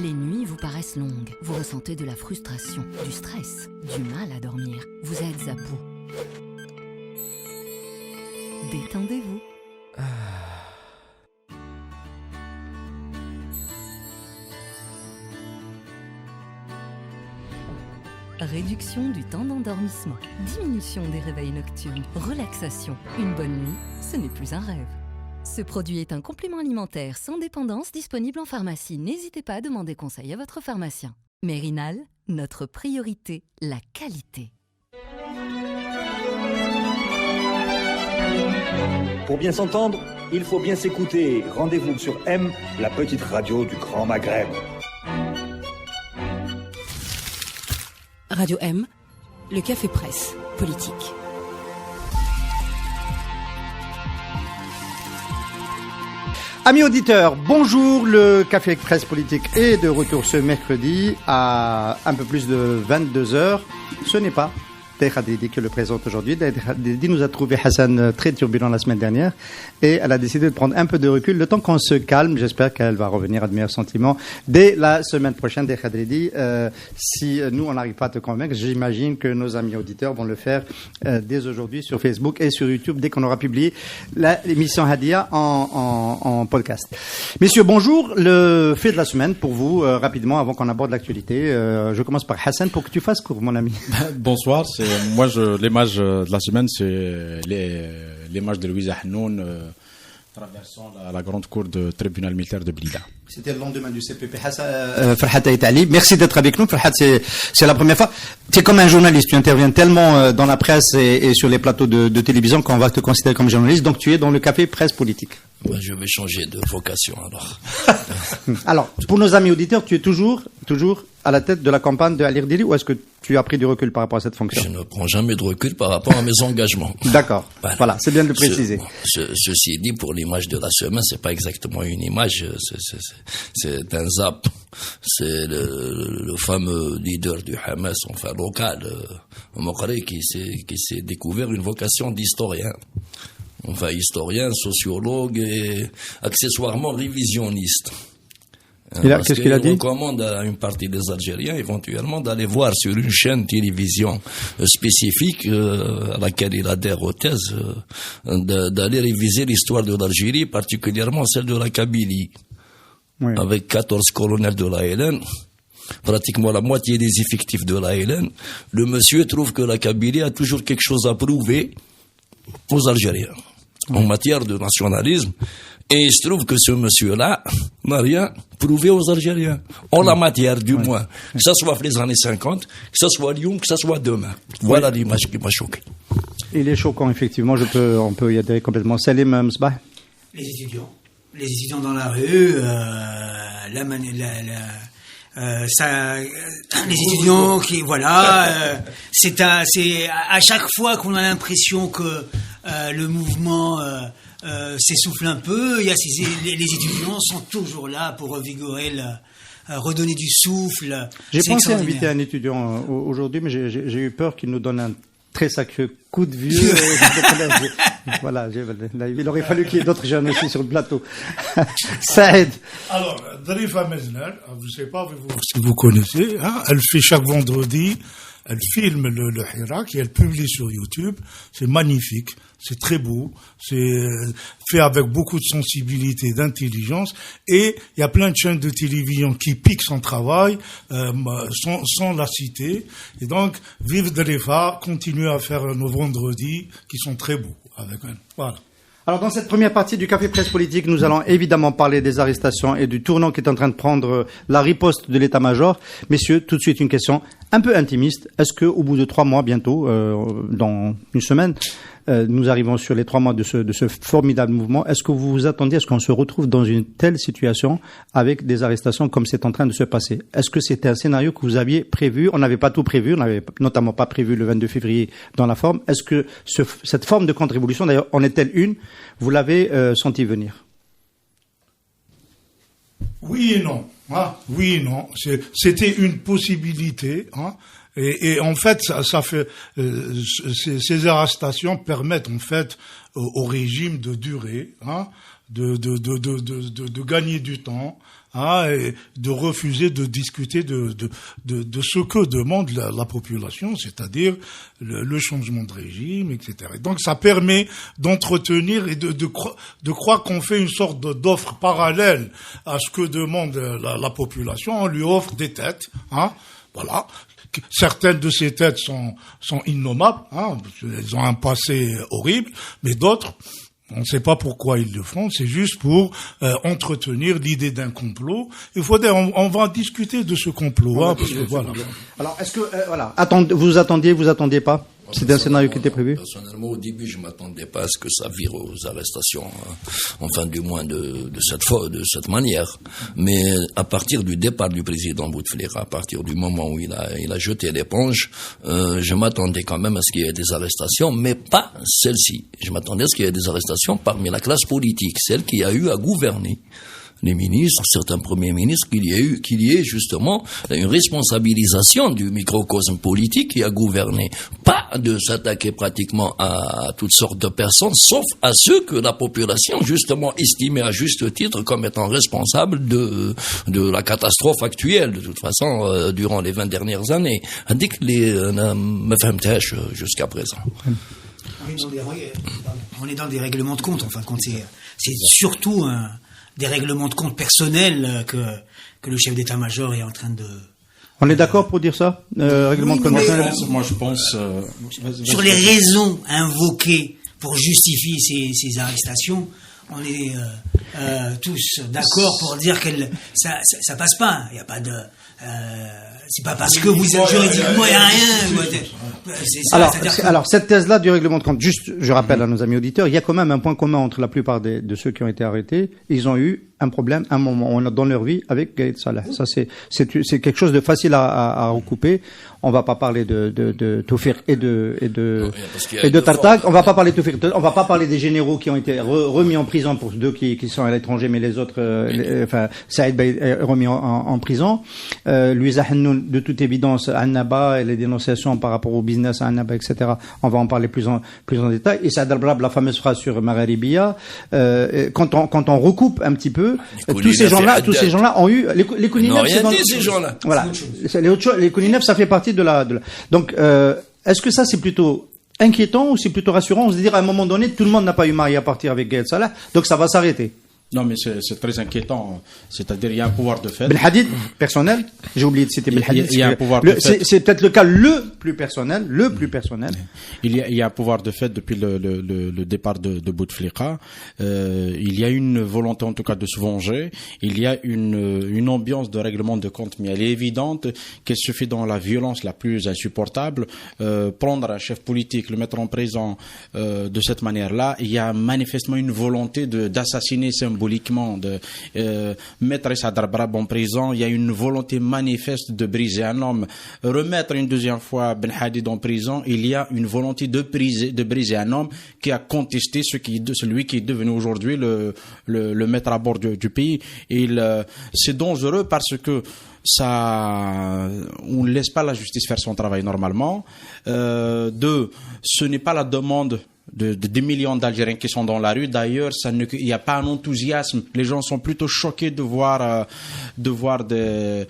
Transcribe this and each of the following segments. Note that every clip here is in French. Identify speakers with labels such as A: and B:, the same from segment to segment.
A: Les nuits vous paraissent longues, vous ressentez de la frustration, du stress, du mal à dormir, vous êtes à bout. Détendez-vous. Réduction du temps d'endormissement, diminution des réveils nocturnes, relaxation. Une bonne nuit, ce n'est plus un rêve. Ce produit est un complément alimentaire sans dépendance disponible en pharmacie. N'hésitez pas à demander conseil à votre pharmacien. Mérinal, notre priorité, la qualité.
B: Pour bien s'entendre, il faut bien s'écouter. Rendez-vous sur M, la petite radio du Grand Maghreb.
C: Radio M, le café presse politique.
D: Amis auditeurs, bonjour, le Café Presse Politique est de retour ce mercredi à un peu plus de 22h. Ce n'est pas Day Khadridi qui le présente aujourd'hui. Day Khadridi nous a trouvé Hassan très turbulent la semaine dernière et elle a décidé de prendre un peu de recul. Le temps qu'on se calme, j'espère qu'elle va revenir à de meilleurs sentiments dès la semaine prochaine. Day Khadridi, si nous on n'arrive pas à te convaincre, j'imagine que nos amis auditeurs vont le faire dès aujourd'hui sur Facebook et sur YouTube dès qu'on aura publié l'émission Hadia en podcast. Messieurs, bonjour. Le fait de la semaine pour vous, rapidement, avant qu'on aborde l'actualité. Je commence par Hassan pour que tu fasses court, mon ami.
E: Bonsoir. Moi, l'image de la semaine, c'est l'image de Louisa Hanoun traversant la grande cour du tribunal militaire de Blida.
D: C'était le lendemain du CPP. Farhat Aïtali, merci d'être avec nous. Farhat, c'est la première fois. Tu es comme un journaliste, tu interviens tellement dans la presse et sur les plateaux de télévision qu'on va te considérer comme journaliste. Donc tu es dans le café presse politique.
F: Ouais, je vais changer de vocation alors.
D: Alors, pour nos amis auditeurs, tu es toujours à la tête de la campagne de Ali Rdili ou est-ce que tu as pris du recul par rapport à cette fonction?
F: Je ne prends jamais de recul par rapport à mes engagements.
D: D'accord. Voilà, c'est bien de le préciser.
F: Ceci dit, pour l'image de la semaine, c'est pas exactement une image, c'est un zap. C'est le fameux leader du Hamas, enfin local, Mokri, qui s'est découvert une vocation d'historien. Enfin, historien, sociologue et accessoirement révisionniste.
D: Qu'est-ce qu'il a dit?
F: Il recommande à une partie des Algériens éventuellement d'aller voir sur une chaîne télévision spécifique à laquelle il adhère aux thèses, d'aller réviser l'histoire de l'Algérie, particulièrement celle de la Kabylie, oui. Avec 14 colonels de la LN, pratiquement la moitié des effectifs de la LN. Le monsieur trouve que la Kabylie a toujours quelque chose à prouver aux Algériens en matière de nationalisme. Et il se trouve que ce monsieur-là n'a rien prouvé aux Algériens. En la matière, du moins. Que ce soit les années 50, que ce soit Lyon, que ce soit demain. Voilà l'image qui m'a choqué.
D: Il est choquant, effectivement. On peut y adhérer complètement. Salim Msbah.
G: Les étudiants dans la rue, les étudiants qui, voilà, c'est à chaque fois qu'on a l'impression que le mouvement s'essouffle un peu, les étudiants sont toujours là pour revigorer, redonner du souffle.
D: J'ai pensé inviter un étudiant aujourd'hui, mais j'ai eu peur qu'il nous donne un très sacré coup de vieux. Voilà, il aurait fallu qu'il y ait d'autres jeunes aussi sur le plateau. Saïd.
H: Alors, Darifa Mezner, je ne sais pas si vous connaissez, hein, elle fait chaque vendredi, elle filme le Hirak et elle publie sur YouTube. C'est magnifique, c'est très beau, c'est fait avec beaucoup de sensibilité, d'intelligence. Et il y a plein de chaînes de télévision qui piquent son travail sans la citer. Et donc, vive Darifa, continue à faire nos vendredis qui sont très beaux avec elle. Voilà.
D: Alors, dans cette première partie du Café Presse Politique, nous allons évidemment parler des arrestations et du tournant qui est en train de prendre la riposte de l'état-major. Messieurs, tout de suite une question un peu intimiste. Est-ce que, au bout de 3 mois, bientôt, dans une semaine, nous arrivons sur les 3 mois de ce formidable mouvement, est-ce que vous vous attendiez à ce qu'on se retrouve dans une telle situation avec des arrestations comme c'est en train de se passer? Est-ce que c'était un scénario que vous aviez prévu? On n'avait pas tout prévu, on n'avait notamment pas prévu le 22 février dans la forme. Est-ce que cette forme de contre-révolution, d'ailleurs, en est-elle une? Vous l'avez senti venir?
H: Oui et non. Ah, oui et non. C'était une possibilité. Hein. Et en fait, ça fait ces arrestations permettent en fait au régime de durée, hein, de gagner du temps, hein, et de refuser de discuter de ce que demande la population, c'est-à-dire le changement de régime, etc. Et donc ça permet d'entretenir et de croire qu'on fait une sorte d'offre parallèle à ce que demande la population. On lui offre des têtes, hein, voilà. Certaines de ces têtes sont innommables, hein, parce qu'elles ont un passé horrible, mais d'autres, on ne sait pas pourquoi ils le font, c'est juste pour entretenir l'idée d'un complot. Il faut dire, on va discuter de ce complot, hein, parce que voilà.
D: Alors, est-ce que voilà, vous attendiez pas? C'était un scénario qui était prévu?
F: Personnellement, au début, je m'attendais pas à ce que ça vire aux arrestations, enfin, du moins de cette manière. Mais à partir du départ du président Bouteflika, à partir du moment où il a jeté l'éponge, je m'attendais quand même à ce qu'il y ait des arrestations, mais pas celle-ci. Je m'attendais à ce qu'il y ait des arrestations parmi la classe politique, celle qui a eu à gouverner. Les ministres, certains premiers ministres, qu'il y ait justement une responsabilisation du microcosme politique qui a gouverné. Pas de s'attaquer pratiquement à toutes sortes de personnes, sauf à ceux que la population, justement, estimait à juste titre comme étant responsables de la catastrophe actuelle, de toute façon, durant les 20 dernières années. Indique jusqu'à présent.
G: On est dans des règlements de compte, enfin, c'est surtout des règlements de compte personnels que le chef d'état-major est en train de...
D: On est d'accord pour dire ça, règlement de compte personnel?
E: Moi, je pense...
G: sur les raisons invoquées pour justifier ces arrestations, on est tous d'accord pour dire que ça passe pas. Il n'y a pas de... c'est pas parce que vous êtes juridiquement, il n'y a rien. C'est ça,
D: alors, cette thèse-là du règlement de compte, juste, je rappelle à nos amis auditeurs, il y a quand même un point commun entre la plupart de ceux qui ont été arrêtés. Ils ont eu un problème, un moment dans leur vie avec Gaïd Salah. Ça, c'est quelque chose de facile à recouper. On va pas parler de Toufir et de Tartak. On va pas parler de Toufir. On va pas parler des généraux qui ont été remis en prison pour deux qui sont à l'étranger, mais les autres, Saïd Bey est remis en prison. Louisa Hannoun, de toute évidence, Annaba et les dénonciations par rapport au business à Annaba, etc. On va en parler plus en détail. Et Saad Albrab, la fameuse phrase sur Magharibiya, quand on recoupe un petit peu, tous ces gens-là ont eu les Koulinef, c'est dans
F: ces gens-là.
D: Voilà. Les Koulinef, ça fait partie de la. Donc, est-ce que ça c'est plutôt inquiétant ou c'est plutôt rassurant? On se dit à un moment donné, tout le monde n'a pas eu marié à partir avec Gaël Salah, donc ça va s'arrêter.
E: Non, mais c'est très inquiétant. C'est-à-dire, il y a un pouvoir de fait.
D: Belhadid, personnel. J'ai oublié de citer Belhadid.
E: Il y a un pouvoir de fait.
D: C'est peut-être le cas le plus personnel.
E: Il y a un pouvoir de fait depuis le départ de Bouteflika. Il y a une volonté, en tout cas, de se venger. Il y a une ambiance de règlement de compte, mais elle est évidente, qu'elle se fait dans la violence la plus insupportable. Prendre un chef politique, le mettre en prison, de cette manière-là, il y a manifestement une volonté d'assassiner symboliquement, de mettre Saad Albrab en prison. Il y a une volonté manifeste de briser un homme. Remettre une deuxième fois Ben Hadid en prison, il y a une volonté de briser un homme qui a contesté celui qui est devenu aujourd'hui le maître à bord du pays. C'est dangereux parce que on ne laisse pas la justice faire son travail normalement. Ce n'est pas la demande de 10 millions d'Algériens qui sont dans la rue. D'ailleurs, il n'y a pas un enthousiasme. Les gens sont plutôt choqués de voir des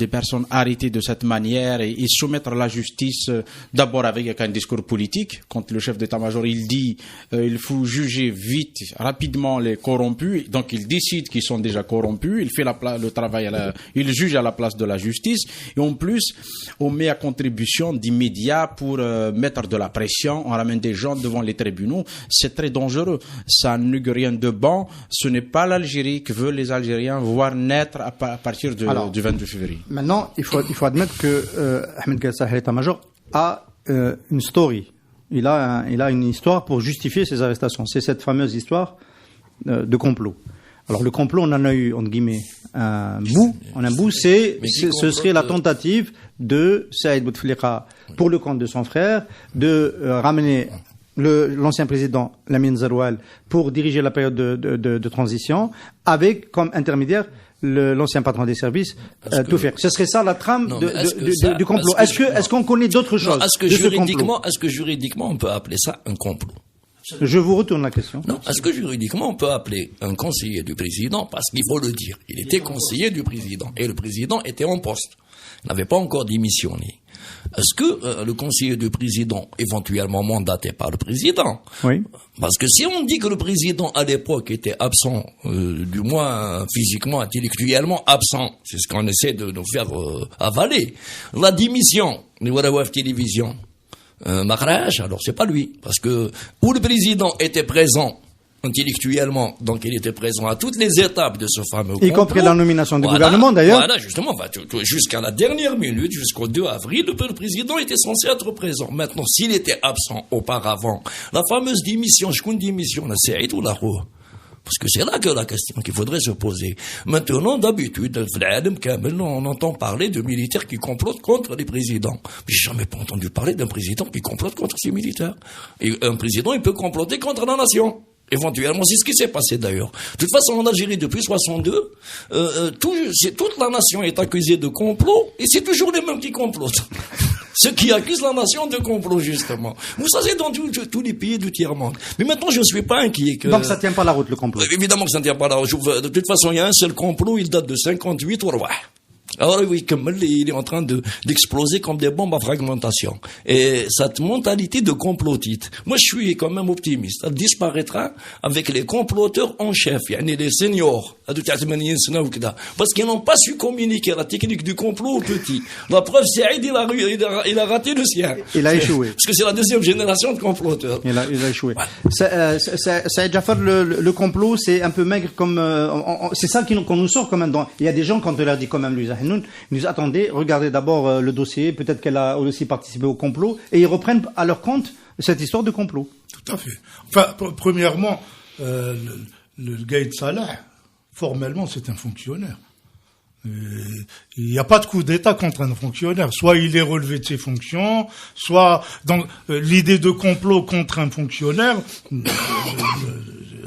E: personnes arrêtées de cette manière et soumettre la justice d'abord avec un discours politique. Quand le chef d'état-major il dit il faut juger vite, rapidement les corrompus, donc il décide qu'ils sont déjà corrompus. Il fait le travail, il juge à la place de la justice. Et en plus, on met à contribution d'immédiat pour mettre de la pression. On ramène des gens devant les tribunaux. C'est très dangereux. Ça n'augure rien de bon. Ce n'est pas l'Algérie que veulent les Algériens voir naître à partir du 22 février.
D: Maintenant, il faut admettre que Ahmed Gaïd Salah, l'état-major, a une story. Il a une histoire pour justifier ses arrestations. C'est cette fameuse histoire de complot. Alors le complot, on en a eu entre guillemets un bout. Ce serait la tentative de Saïd Bouteflika pour le compte de son frère de ramener l'ancien président Lamine Zeroual pour diriger la période de transition avec comme intermédiaire l'ancien patron des services Toufir. Ce serait ça la trame du complot. Est-ce qu'on connaît d'autres choses?
F: Est-ce que juridiquement on peut appeler ça un complot?
D: Je vous retourne la question.
F: Non, est-ce que juridiquement on peut appeler un conseiller du président, parce qu'il faut le dire, il était conseiller du président, et le président était en poste, il n'avait pas encore démissionné. Est-ce que le conseiller du président, éventuellement mandaté par le président,
D: oui.
F: Parce que si on dit que le président à l'époque était absent, du moins physiquement, intellectuellement absent, c'est ce qu'on essaie de nous faire avaler, la démission de Warawaf Télévision, Makraj, alors c'est pas lui, parce que où le président était présent intellectuellement, donc il était présent à toutes les étapes de ce fameux complot.
D: Y compris la nomination du gouvernement d'ailleurs.
F: Voilà, justement, jusqu'à la dernière minute, jusqu'au 2 avril, le président était censé être présent. Maintenant, s'il était absent auparavant, la fameuse démission, je compte démission, c'est ou la roue. Parce que c'est là que la question qu'il faudrait se poser. Maintenant, d'habitude, on entend parler de militaires qui complotent contre les présidents. J'ai jamais pas entendu parler d'un président qui complote contre ses militaires. Et un président, il peut comploter contre la nation. Éventuellement, c'est ce qui s'est passé d'ailleurs. De toute façon, en Algérie, depuis 62, toute la nation est accusée de complot, et c'est toujours les mêmes qui complotent. Ceux qui accusent la nation de complot, justement. Vous savez, dans tous les pays du tiers-monde. Mais maintenant, je ne suis pas inquiet que...
D: Donc ça tient pas la route, le complot.
F: Évidemment que ça ne tient pas la route. De toute façon, il y a un seul complot, il date de 58 ou alors oui, comme il est en train d'exploser comme des bombes à fragmentation. Et cette mentalité de complotite, moi je suis quand même optimiste. Elle disparaîtra avec les comploteurs en chef, les seniors, parce qu'ils n'ont pas su communiquer la technique du complot aux petits. La preuve, Saïd, il a raté le sien.
D: Il a échoué.
F: Parce que c'est la deuxième génération de comploteurs.
D: Il a échoué. Ouais. Saïd Jafar, le complot, c'est un peu maigre comme... c'est ça qu'on nous sort quand même. Il y a des gens, quand on leur dit quand même, nous disent, attendez, regardez d'abord le dossier, peut-être qu'elle a aussi participé au complot, et ils reprennent à leur compte cette histoire de complot.
H: Tout à fait. Enfin, premièrement, le Gaïd Salah, formellement, c'est un fonctionnaire. Il n'y a pas de coup d'État contre un fonctionnaire. Soit il est relevé de ses fonctions, soit donc l'idée de complot contre un fonctionnaire,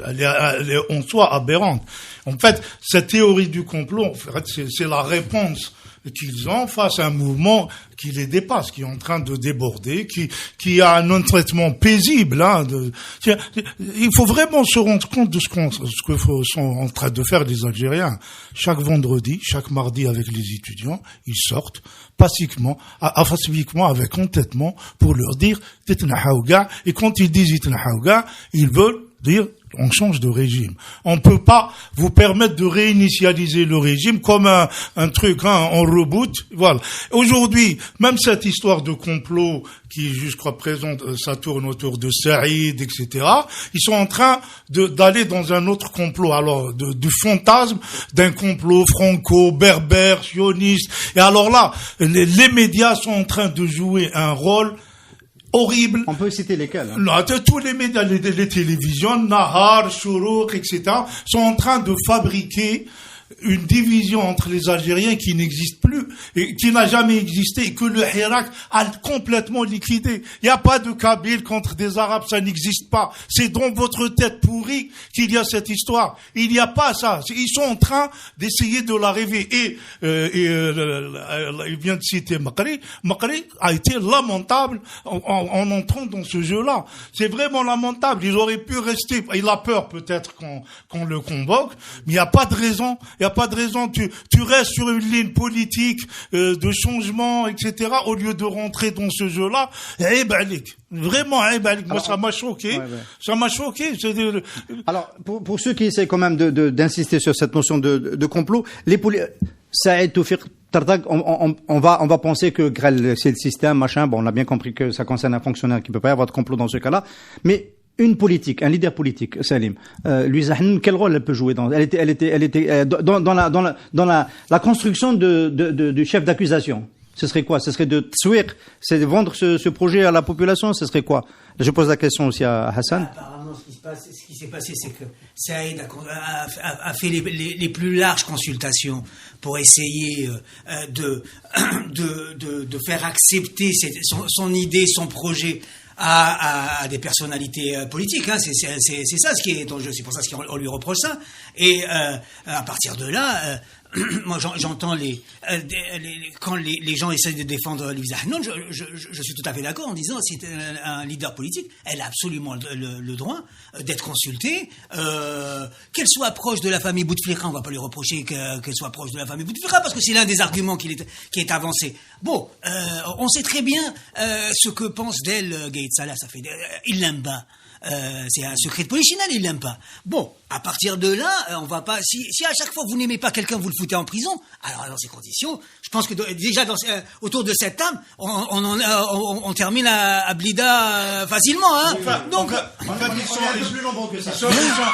H: elle est en soi aberrante. En fait, cette théorie du complot, en fait, c'est la réponse qu'ils ont face à un mouvement qui les dépasse, qui est en train de déborder, qui a un non-traitement paisible. Il faut vraiment se rendre compte de ce que sont en train de faire les Algériens. Chaque vendredi, chaque mardi avec les étudiants, ils sortent pacifiquement, avec entêtement, pour leur dire « Titnahaouga ». Et quand ils disent « Titnahaouga », ils veulent dire on change de régime. On peut pas vous permettre de réinitialiser le régime comme un truc, on reboot. Voilà. Aujourd'hui, même cette histoire de complot qui jusqu'à présent ça tourne autour de Saïd, etc. Ils sont en train d'aller dans un autre complot. Alors du fantasme d'un complot franco-berbère, sioniste. Et alors là, les médias sont en train de jouer un rôle horrible.
D: On peut citer lesquels?
H: Non, tous les médias, les télévisions, Nahar, Chourouk, etc., sont en train de fabriquer une division entre les Algériens qui n'existe plus et qui n'a jamais existé et que le Hirak a complètement liquidé. Il n'y a pas de Kabyle contre des Arabes, ça n'existe pas. C'est dans votre tête pourrie qu'il y a cette histoire. Il n'y a pas ça. Ils sont en train d'essayer de la rêver. Et il vient de citer Makri. Makri a été lamentable en entrant dans ce jeu-là. C'est vraiment lamentable. Il aurait pu rester. Il a peur peut-être qu'on le convoque, mais il n'y a pas de raison. Il n'y a pas de raison. Tu restes sur une ligne politique de changement, etc. au lieu de rentrer dans ce jeu-là. Vraiment, moi ça m'a choqué. Ouais. Ça m'a choqué.
D: Alors, pour ceux qui essaient quand même d'insister sur cette notion de complot, Saïd Toufiq Tardag, on va penser que Grel, c'est le système, machin. Bon, on a bien compris que ça concerne un fonctionnaire qui peut pas y avoir de complot dans ce cas-là. Mais un leader politique, Salim, Louise Ahn, quel rôle elle peut jouer elle était dans la construction du chef d'accusation. Ce serait quoi? Ce serait de tsouir, c'est de vendre ce projet à la population. Ce serait quoi? Je pose la question aussi à Hassan.
G: Apparemment, ce qui s'est passé, c'est que Saïd a fait les plus larges consultations pour essayer de faire accepter son idée, son projet à des personnalités politiques, c'est ça ce qui est en jeu, c'est pour ça qu'on lui reproche ça. Et à partir de là, moi j'entends quand les gens essaient de défendre Louise Hanoun, je suis tout à fait d'accord en disant c'est un leader politique, elle a absolument le droit d'être consultée, qu'elle soit proche de la famille Bouteflika, on va pas lui reprocher qu'elle soit proche de la famille Bouteflika parce que c'est l'un des arguments qui est avancé. Bon, on sait très bien ce que pense d'elle Gaïd Salah, il l'aime pas. C'est un secret de polichinelle, il l'aime pas. Bon, à partir de là, on va pas. Si à chaque fois vous n'aimez pas quelqu'un, vous le foutez en prison. Alors dans ces conditions, je pense que déjà autour de cette table, on termine à Blida facilement, hein. Donc,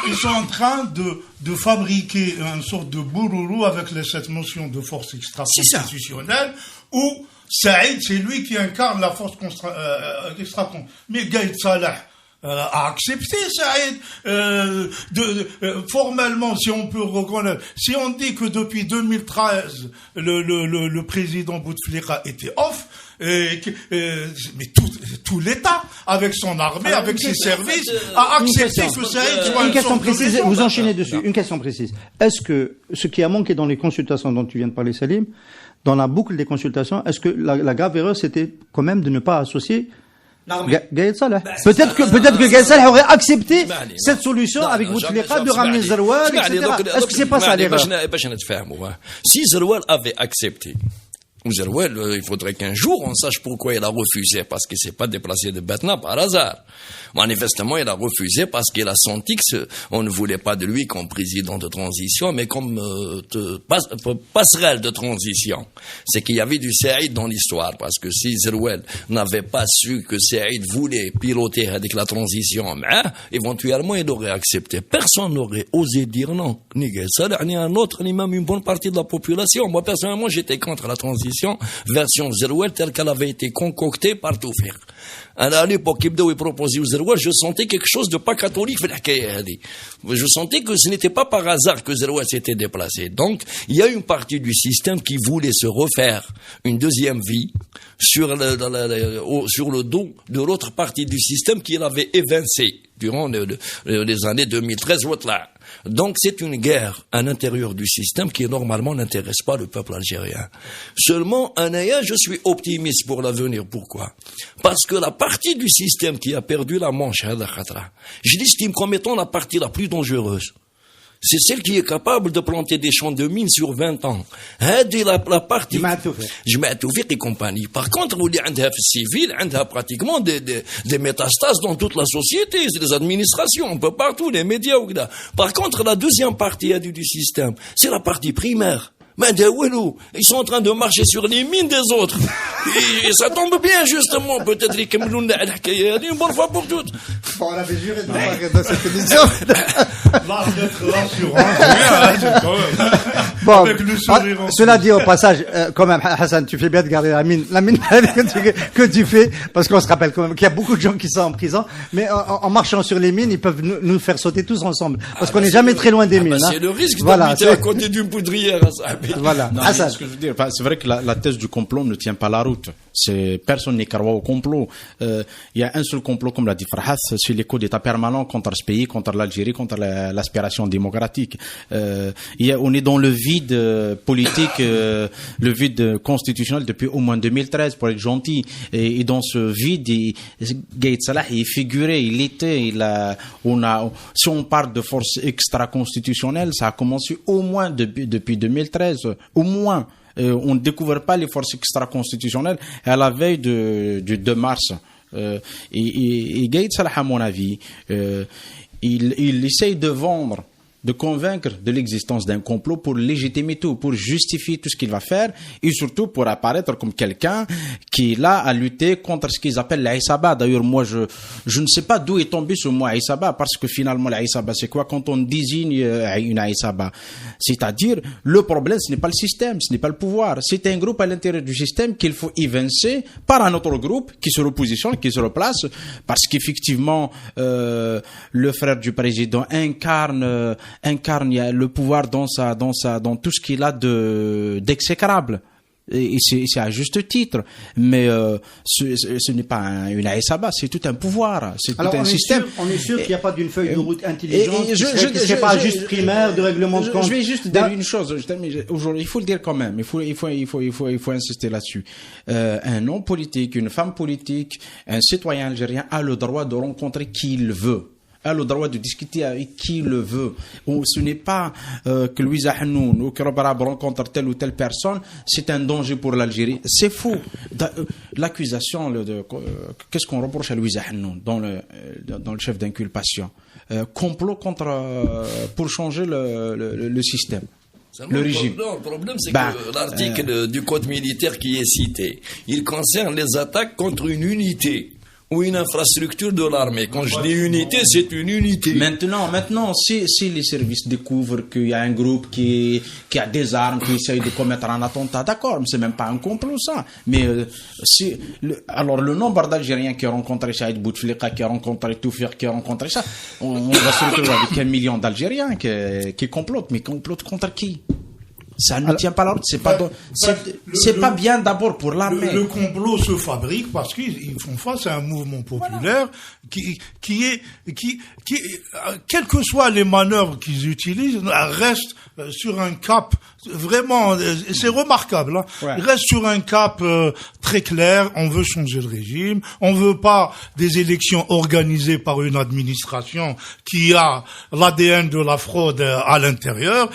H: ils sont en train de fabriquer une sorte de boulourou avec cette notion de force extra-constitutionnelle où Saïd, c'est lui qui incarne la force extra-constitutionnelle. Mais Gaïd Salah a accepté Saïd formellement, si on peut reconnaître. Si on dit que depuis 2013 le président Bouteflika était off, mais tout l'État avec son armée, avec ses services, a accepté que Saïd soit
D: une question précise. Vous enchaînez dessus. Une question précise. Est-ce que ce qui a manqué dans les consultations dont tu viens de parler, Salim, dans la boucle des consultations, est-ce que la grave erreur c'était quand même de ne pas associer Gaïd Salah. Peut-être que Gaïd Salah aurait accepté cette solution avec Bouteflika de ramener Zeroual, etc. Est-ce que c'est pas ça l'erreur?
F: Si Zeroual avait accepté, Zeroual, il faudrait qu'un jour on sache pourquoi il a refusé, parce qu'il s'est pas déplacé de Batna par hasard. Manifestement, il a refusé parce qu'il a senti que on ne voulait pas de lui comme président de transition, mais comme passerelle de transition. C'est qu'il y avait du Saïd dans l'histoire, parce que si Zeroual n'avait pas su que Saïd voulait piloter avec la transition, éventuellement il aurait accepté. Personne n'aurait osé dire non. Ni Gaïd Salah, ni un autre, ni même une bonne partie de la population. Moi, personnellement, j'étais contre la transition version Zeroual telle qu'elle avait été concoctée par Toufir. À l'époque, il proposait aux Zeroual, je sentais quelque chose de pas catholique. Je sentais que ce n'était pas par hasard que Zeroual s'était déplacé. Donc, il y a une partie du système qui voulait se refaire une deuxième vie sur le dos de l'autre partie du système qu'il avait évincé durant les années 2013. Donc c'est une guerre à l'intérieur du système qui normalement n'intéresse pas le peuple algérien. Seulement, Anaya, je suis optimiste pour l'avenir. Pourquoi? Parce que la partie du système qui a perdu la manche, je l'estime comme étant la partie la plus dangereuse. C'est celle qui est capable de planter des champs de mines sur 20 ans. La partie Jamaat Toufiq et compagnie. Par contre, il y a civil, il y a pratiquement des métastases dans toute la société, les administrations, un peu partout, les médias. Par contre, la deuxième partie du système, c'est la partie primaire. Mais ils sont en train de marcher sur les mines des autres. Et ça tombe bien, justement. Peut-être qu'ils me l'ont dit une bonne fois pour toutes.
D: Bon, on avait juré de pas dans cette émission. Bon, cela dit au passage, quand même, Hassan, tu fais bien de garder la mine que tu fais, parce qu'on se rappelle quand même qu'il y a beaucoup de gens qui sont en prison, mais en marchant sur les mines, ils peuvent nous faire sauter tous ensemble, parce qu'on n'est jamais très loin des mines.
F: C'est le risque d'habiter à côté d'une poudrière.
D: Voilà.
E: Non, ce que je veux dire, c'est vrai que la thèse du complot ne tient pas la route. Personne n'est carreau au complot. Il y a un seul complot, comme l'a dit Farhas, c'est les coups d'État permanents contre ce pays, contre l'Algérie, contre l'aspiration démocratique. On est dans le vide politique, le vide constitutionnel depuis au moins 2013, pour être gentil. Et dans ce vide, Gaïd Salah est figuré, si on parle de force extra-constitutionnelle, ça a commencé au moins depuis 2013, au moins. On ne découvre pas les forces extra-constitutionnelles à la veille du 2 mars. Et Gaïd Salah, à mon avis, il essaye de convaincre de l'existence d'un complot pour légitimer tout, pour justifier tout ce qu'il va faire, et surtout pour apparaître comme quelqu'un qui est là à lutter contre ce qu'ils appellent l'Aïsaba. D'ailleurs, moi, je ne sais pas d'où est tombé ce mot Aïsaba, parce que finalement, l'Aïsaba, c'est quoi quand on désigne une Aïsaba? C'est-à-dire, le problème, ce n'est pas le système, ce n'est pas le pouvoir. C'est un groupe à l'intérieur du système qu'il faut évincer par un autre groupe qui se repositionne, qui se replace, parce qu'effectivement, le frère du président incarne le pouvoir dans tout ce qu'il a d'exécrable. Et c'est à juste titre, mais ce n'est pas une Aïsaba, c'est tout un pouvoir, c'est tout un système.
D: On est sûr qu'il n'y a pas d'une feuille de route intelligente, qui serait pas juste primaire de règlement de compte.
E: Je vais juste dire une chose. Aujourd'hui, il faut le dire quand même. Il faut insister là-dessus. Un homme politique, une femme politique, un citoyen algérien a le droit de rencontrer qui il veut. A le droit de discuter avec qui le veut. Ce n'est pas que Louisa Hanoun ou que Robarab rencontre telle ou telle personne, c'est un danger pour l'Algérie. C'est faux. L'accusation, qu'est-ce qu'on reproche à Louisa Hanoun dans le chef d'inculpation? Complot pour changer le système. Le régime.
F: Non, le problème, c'est que l'article du code militaire qui est cité, il concerne les attaques contre une unité ou une infrastructure de l'armée. Quand je dis unité, c'est une unité.
E: Maintenant, si les services découvrent qu'il y a un groupe qui a des armes, qui essaye de commettre un attentat, d'accord, mais c'est même pas un complot, ça. Mais alors le nombre d'Algériens qui ont rencontré Saïd Bouteflika, qui ont rencontré Toufir, qui ont rencontré ça, on va se retrouver avec 1 million d'Algériens qui complotent. Mais complotent contre qui? Ça ne tient pas la route. C'est pas bien d'abord pour l'armée.
H: Le complot se fabrique parce qu'ils font face à un mouvement populaire qui est, quelles que soient les manœuvres qu'ils utilisent, reste sur un cap vraiment, c'est remarquable, hein.
D: Ouais.
H: Il reste sur un cap très clair. On veut changer le régime. On veut pas des élections organisées par une administration qui a l'ADN de la fraude à l'intérieur.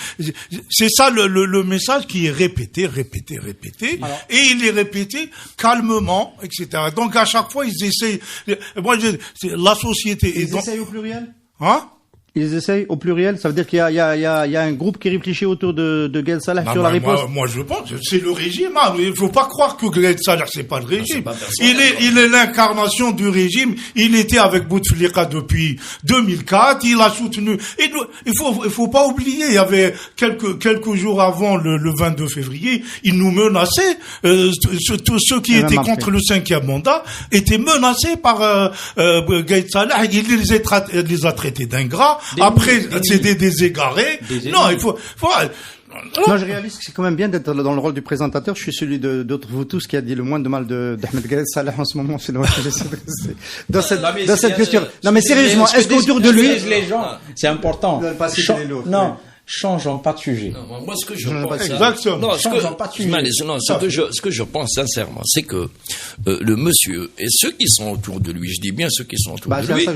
H: C'est ça le message qui est répété. Alors, et il est répété calmement, etc. Donc à chaque fois ils essayent. Moi, la société.
D: Ils essayent au pluriel.
H: Hein?
D: Ils essayent au pluriel, ça veut dire qu'il y a un groupe qui réfléchit autour de Gaël Salah sur la riposte.
H: Moi, je pense, c'est le régime. Hein. Il faut pas croire que Gaël Salah, c'est pas le régime. Il est l'incarnation du régime. Il était avec Bouteflika depuis 2004. Il a soutenu. Il faut pas oublier. Il y avait quelques jours avant le 22 février, il nous menaçait. Tous ceux qui étaient contre le 5e mandat étaient menacés par Gaël Salah. Il les a traités d'ingrats. Après, c'est des égarés. Non, il faut.
D: Moi, je réalise que c'est quand même bien d'être dans le rôle du présentateur. Je suis celui d'autres vous tous qui a dit le moins de mal d'Ahmed Gaël Salah en ce moment. C'est dommage que j'essaie de rester dans cette posture. Non, mais sérieusement, est-ce qu'autour de lui,
E: les gens, c'est important. Non. Changeons pas de sujet.
F: Non, moi, ce que je pense,
H: exactement.
F: Ce que je pense sincèrement, c'est que le monsieur et ceux qui sont autour de lui, je dis bien ceux qui sont autour de lui,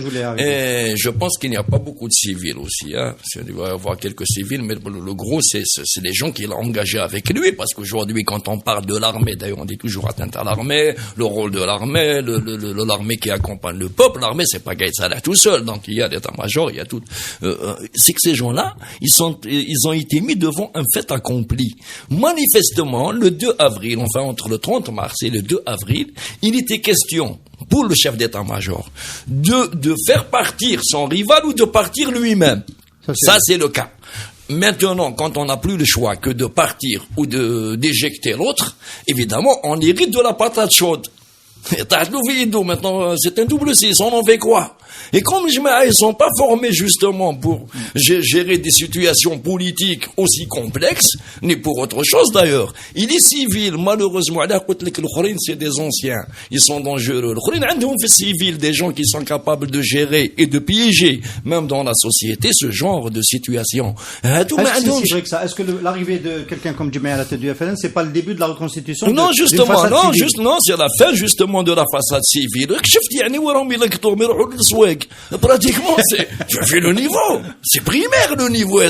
F: et je pense qu'il n'y a pas beaucoup de civils aussi. Hein. Il va y avoir quelques civils, mais le gros, c'est les gens qu'il a engagés avec lui, parce qu'aujourd'hui, quand on parle de l'armée, d'ailleurs, on dit toujours atteinte à l'armée, le rôle de l'armée, l'armée qui accompagne le peuple. L'armée, c'est pas Gaël Salah tout seul, donc il y a l'état-major, il y a tout. C'est que ces gens-là, ils ont été mis devant un fait accompli. Manifestement, le 2 avril, enfin entre le 30 mars et le 2 avril, il était question pour le chef d'état-major de faire partir son rival ou de partir lui-même. Ça, c'est le cas. Maintenant, quand on n'a plus le choix que de partir ou d'éjecter l'autre, évidemment, on hérite de la patate chaude. Maintenant, c'est un double 6, on en fait quoi? Et comme ils sont pas formés justement pour gérer des situations politiques aussi complexes, ni pour autre chose d'ailleurs. Il est civil, malheureusement, c'est des anciens. Ils sont dangereux. Les civils, des gens qui sont capables de gérer et de piéger, même dans la société, ce genre de situation.
D: Est-ce que l'arrivée de quelqu'un comme Djemé à la tête du FLN, c'est pas le début de la reconstitution?
F: Non, justement, c'est la fin justement de la façade civile. Pratiquement, c'est le niveau. C'est primaire, le niveau.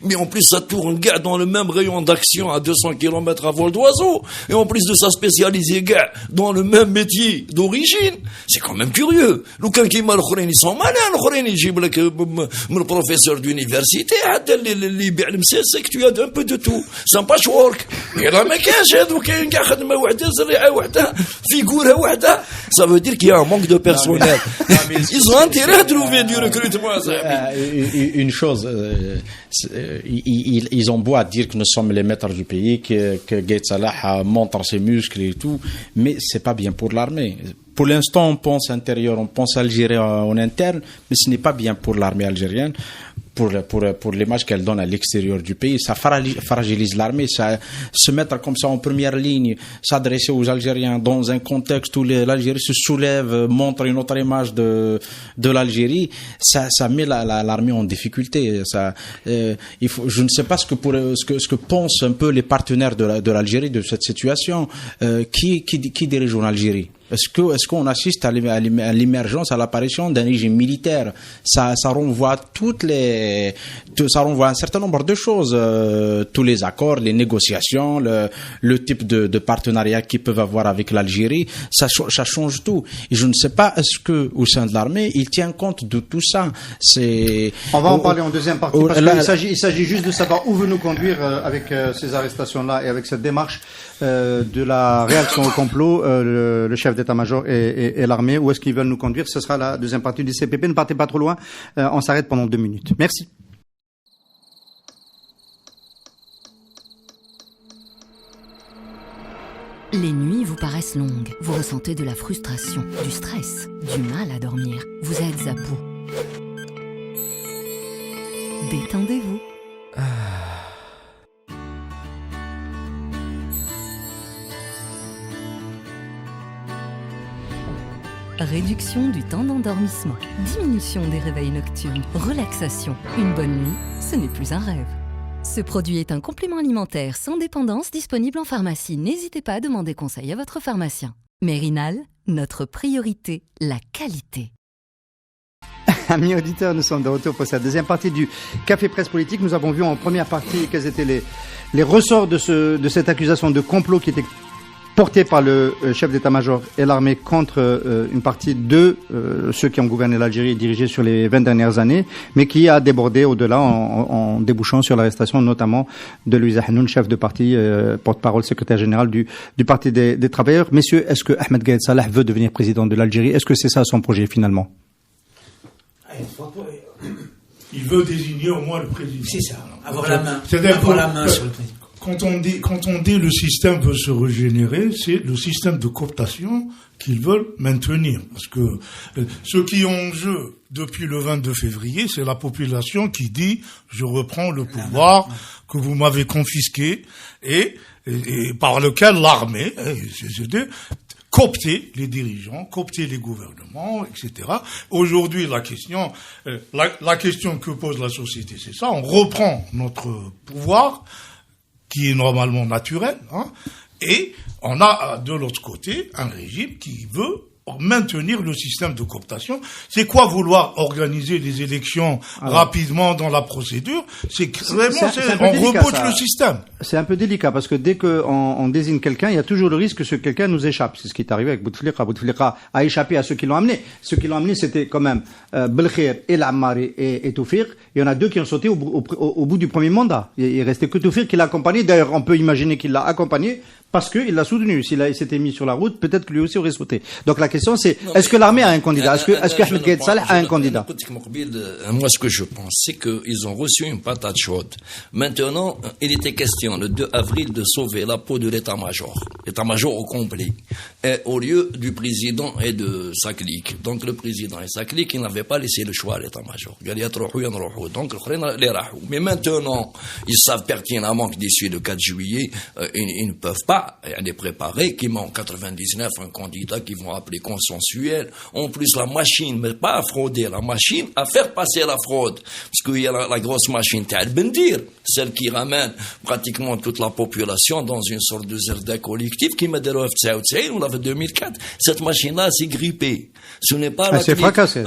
F: Mais en plus, ça tourne, gars, dans le même rayon d'action à 200 km à vol d'oiseau. Et en plus de ça, spécialisé, gars, dans le même métier d'origine. C'est quand même curieux. Ils sont malins, le professeur d'université, c'est que tu as un peu de tout. C'est un patchwork. Ça veut dire qu'il y a un manque de personnel. Ils ont intérêt à trouver du recrutement.
E: Une chose, ils ont beau à dire que nous sommes les maîtres du pays, que Gaël Salah montre ses muscles et tout, mais c'est pas bien pour l'armée. Pour l'instant, on pense intérieur, on pense Algérie en interne, mais ce n'est pas bien pour l'armée algérienne. pour l'image qu'elle donne à l'extérieur du pays. Ça fragilise l'armée, ça se mettre comme ça en première ligne, s'adresser aux Algériens dans un contexte où l'Algérie se soulève, montre une autre image de l'Algérie, ça met l'armée en difficulté. Je ne sais pas ce que pensent un peu les partenaires de l'Algérie de cette situation. Qui dirige en Algérie? Est-ce qu'on assiste à l'émergence, à l'apparition d'un régime militaire? Ça renvoie ça renvoie à un certain nombre de choses, tous les accords, les négociations, le type de partenariat qu'ils peuvent avoir avec l'Algérie, ça change tout. Et je ne sais pas, est-ce que au sein de l'armée, il tient compte de tout ça?
D: On va en parler en deuxième partie, parce qu'il s'agit juste de savoir où veut nous conduire avec ces arrestations-là et avec cette démarche de la réaction au complot, le chef d'état-major et l'armée, où est-ce qu'ils veulent nous conduire? Ce sera la deuxième partie du CPP. Ne partez pas trop loin, on s'arrête pendant 2 minutes. Merci.
A: Les nuits vous paraissent longues, vous ressentez de la frustration, du stress, du mal à dormir, vous êtes à bout. Détendez-vous. Réduction du temps d'endormissement, diminution des réveils nocturnes, relaxation. Une bonne nuit, ce n'est plus un rêve. Ce produit est un complément alimentaire sans dépendance disponible en pharmacie. N'hésitez pas à demander conseil à votre pharmacien. Mérinal, notre priorité, la qualité.
D: Amis auditeurs, nous sommes de retour pour cette deuxième partie du Café Presse Politique. Nous avons vu en première partie quels étaient les ressorts de cette accusation de complot qui était porté par le chef d'état-major et l'armée contre une partie de ceux qui ont gouverné l'Algérie et dirigé sur les 20 dernières années, mais qui a débordé au-delà en débouchant sur l'arrestation notamment de Louisa Hanoun, chef de parti, porte-parole, secrétaire général du Parti des travailleurs. Messieurs, est-ce que Ahmed Gaïd Salah veut devenir président de l'Algérie? Est-ce que c'est ça son projet finalement?
H: Il veut désigner au moins le président.
G: C'est ça, avoir la main.
H: C'est-à-dire
G: avoir la main sur le président.
H: Quand on dit le système veut se régénérer, c'est le système de cooptation qu'ils veulent maintenir. Parce que ce qui est en jeu depuis le 22 février, c'est la population qui dit « je reprends le pouvoir que vous m'avez confisqué » et par lequel l'armée, coopter les dirigeants, coopter les gouvernements, etc. Aujourd'hui, la question que pose la société, c'est ça. On reprend notre pouvoir, qui est normalement naturel, et on a de l'autre côté un régime qui veut maintenir le système de cooptation. C'est quoi vouloir organiser les élections rapidement dans la procédure? C'est vraiment, on reboot le système.
D: C'est un peu délicat parce que dès qu'on désigne quelqu'un, il y a toujours le risque que ce quelqu'un nous échappe. C'est ce qui est arrivé avec Bouteflika. Bouteflika a échappé à ceux qui l'ont amené. Ceux qui l'ont amené, c'était quand même Belkhir et L'Ammari et Toufir. Il y en a 2 qui ont sauté au bout du premier mandat. Il restait que Toufir qui l'a accompagné. D'ailleurs, on peut imaginer qu'il l'a accompagné parce qu'il l'a soutenu. S'il s'était mis sur la route, peut-être que lui aussi aurait sauté. Donc la question c'est, est-ce que l'armée a un candidat? Est-ce que Ahmed Gaïd Salah a un candidat?
F: Moi, ce que je pense, c'est qu'ils ont reçu une patate chaude. Maintenant, il était question le 2 avril de sauver la peau de l'état-major. L'état-major au complet. Et au lieu du président et de sa clique. Donc le président et sa clique, ils n'avaient pas laissé le choix à l'état-major. Donc, mais maintenant, ils savent pertinemment que d'ici le 4 juillet, ils ne peuvent pas les préparer, qui manque 99, un candidat qu'ils vont appeler consensuel. En plus, la machine, mais pas à frauder, la machine à faire passer la fraude. Parce qu'il y a la grosse machine, Bendir, celle qui ramène pratiquement toute la population dans une sorte de zerda collectif qui m'a dit, on l'avait 2004. Cette machine-là, c'est grippée. Ce n'est pas
D: c'est fracassé.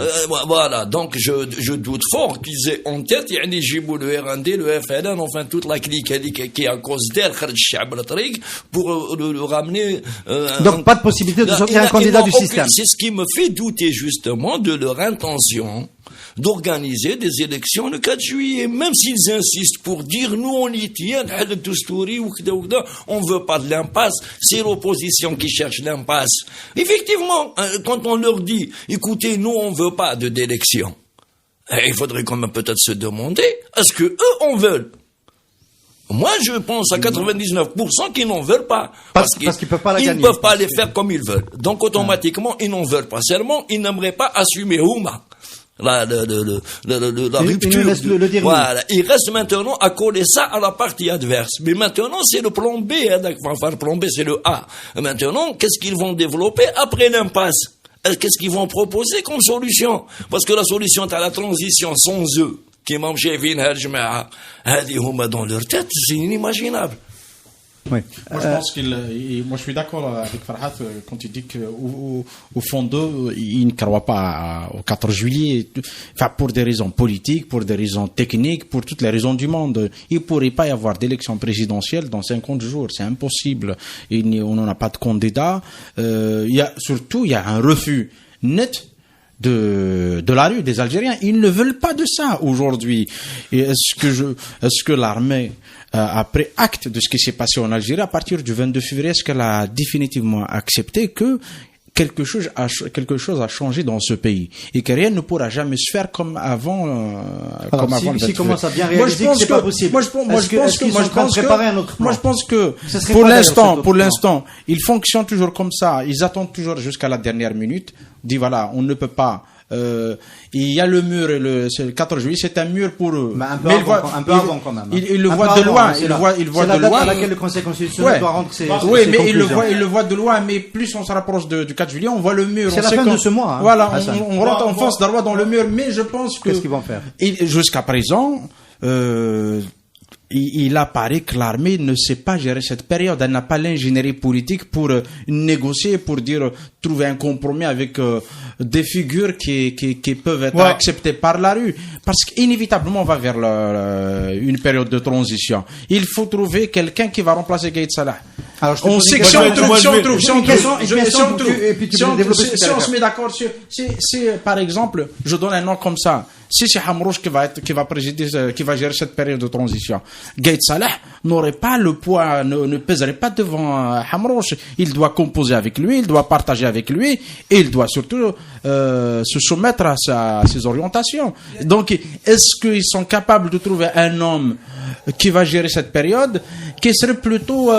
F: Voilà. Donc, je doute fort qu'ils aient en tête, le RND, le FLN, enfin, toute la clique qui est à cause d'elle, pour le ramener.
D: Donc pas de possibilité de sortir un candidat du système.
F: C'est ce qui me fait douter justement de leur intention d'organiser des élections le 4 juillet, même s'ils insistent pour dire nous on y tient, on veut pas de l'impasse, c'est l'opposition qui cherche l'impasse. Effectivement, quand on leur dit écoutez, nous on veut pas d'élection, il faudrait quand même peut-être se demander est-ce que eux en veulent? Moi, je pense à 99% qu'ils n'en veulent pas.
D: Parce qu'ils peuvent pas la gagner.
F: Ils ne peuvent pas les faire comme ils veulent. Donc, automatiquement, ils n'en veulent pas. Seulement, ils n'aimeraient pas assumer Ouma. la rupture. Voilà. Il reste maintenant à coller ça à la partie adverse. Mais maintenant, c'est le plan B, enfin, le plan B, c'est le A. Maintenant, qu'est-ce qu'ils vont développer après l'impasse? Qu'est-ce qu'ils vont proposer comme solution? Parce que la solution à la transition sans eux, qui m'ont شايفين هالجماعة هذه هما dans leur tête, c'est inimaginable.
D: Oui.
E: Moi, je pense moi, je suis d'accord avec Farhat quand il dit qu'au fond d'eux, ils ne croient pas au 4 juillet. Enfin, pour des raisons politiques, pour des raisons techniques, pour toutes les raisons du monde. Il ne pourrait pas y avoir d'élection présidentielle dans 50 jours. C'est impossible. On n'en a pas de candidat. Il y a un refus net de la rue des Algériens. Ils ne veulent pas de ça aujourd'hui. Et est-ce que l'armée a pris acte de ce qui s'est passé en Algérie à partir du 22 février? Est-ce qu'elle a définitivement accepté que quelque chose a changé dans ce pays et que rien ne pourra jamais se faire comme avant?
D: Si commence à bien réaliser que c'est pas possible. Moi, je pense que pour l'instant, ils fonctionnent toujours comme ça. Ils attendent toujours jusqu'à la dernière minute. Dit voilà, on ne peut pas. Il y a le mur, c'est le 4 juillet, c'est un mur pour eux. Un peu avant quand même.
E: Il le voit de loin. Il voit de loin. C'est la
D: date à laquelle le Conseil constitutionnel doit rendre ses
E: mais
D: conclusions.
E: il le voit de loin. Mais plus on se rapproche du 4 juillet, on voit le mur.
D: C'est la fin de ce mois.
E: Voilà, on rentre en face droit dans le mur. Mais je pense que
D: qu'est-ce qu'ils vont faire?
E: Jusqu'à présent, il apparaît que l'armée ne sait pas gérer cette période. Elle n'a pas l'ingénierie politique pour négocier, pour trouver un compromis avec des figures qui peuvent être acceptées par la rue. Parce qu'inévitablement, on va vers une période de transition. Il faut trouver quelqu'un qui va remplacer Gaïd Salah. Alors, si on se met d'accord sur, par exemple, je donne un nom comme ça. Si c'est Hamrouche qui va gérer cette période de transition, Gaïd Salah n'aurait pas le poids, ne pèserait pas devant Hamrouche. Il doit composer avec lui, il doit partager avec lui, et il doit surtout se soumettre à ses orientations. Donc, est-ce qu'ils sont capables de trouver un homme qui va gérer cette période, qui serait plutôt